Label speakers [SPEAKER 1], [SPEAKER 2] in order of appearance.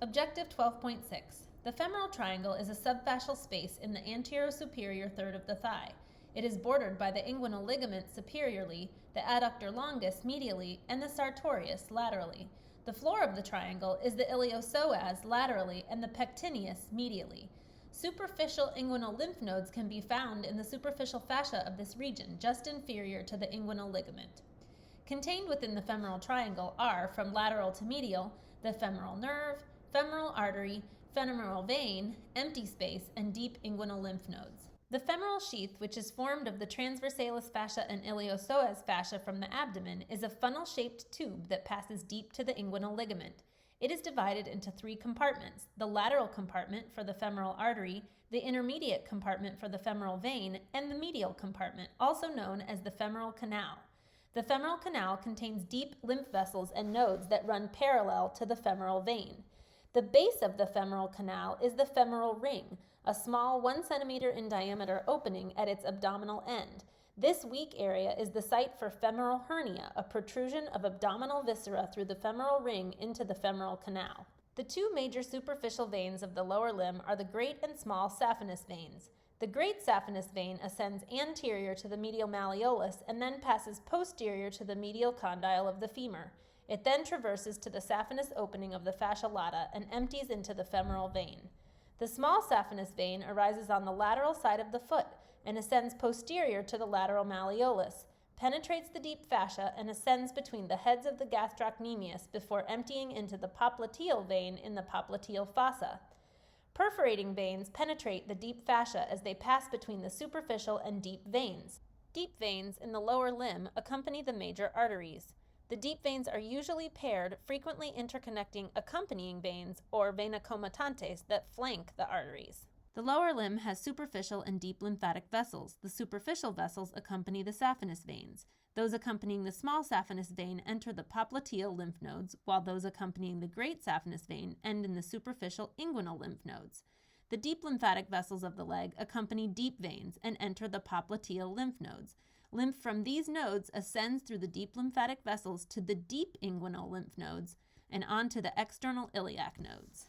[SPEAKER 1] Objective 12.6. The femoral triangle is a subfascial space in the anterosuperior third of the thigh. It is bordered by the inguinal ligament superiorly, the adductor longus medially, and the sartorius laterally. The floor of the triangle is the iliopsoas laterally and the pectineus medially. Superficial inguinal lymph nodes can be found in the superficial fascia of this region, just inferior to the inguinal ligament. Contained within the femoral triangle are, from lateral to medial, the femoral nerve, femoral artery, femoral vein, empty space, and deep inguinal lymph nodes. The femoral sheath, which is formed of the transversalis fascia and iliopsoas fascia from the abdomen, is a funnel-shaped tube that passes deep to the inguinal ligament. It is divided into three compartments: the lateral compartment for the femoral artery, the intermediate compartment for the femoral vein, and the medial compartment, also known as the femoral canal. The femoral canal contains deep lymph vessels and nodes that run parallel to the femoral vein. The base of the femoral canal is the femoral ring, a small 1 centimeter in diameter opening at its abdominal end. This weak area is the site for femoral hernia, a protrusion of abdominal viscera through the femoral ring into the femoral canal. The two major superficial veins of the lower limb are the great and small saphenous veins. The great saphenous vein ascends anterior to the medial malleolus and then passes posterior to the medial condyle of the femur. It then traverses to the saphenous opening of the fascia lata and empties into the femoral vein. The small saphenous vein arises on the lateral side of the foot and ascends posterior to the lateral malleolus, penetrates the deep fascia, and ascends between the heads of the gastrocnemius before emptying into the popliteal vein in the popliteal fossa. Perforating veins penetrate the deep fascia as they pass between the superficial and deep veins. Deep veins in the lower limb accompany the major arteries. The deep veins are usually paired, frequently interconnecting accompanying veins or vena comitantes that flank the arteries. The lower limb has superficial and deep lymphatic vessels. The superficial vessels accompany the saphenous veins. Those accompanying the small saphenous vein enter the popliteal lymph nodes, while those accompanying the great saphenous vein end in the superficial inguinal lymph nodes. The deep lymphatic vessels of the leg accompany deep veins and enter the popliteal lymph nodes. Lymph from these nodes ascends through the deep lymphatic vessels to the deep inguinal lymph nodes and onto the external iliac nodes.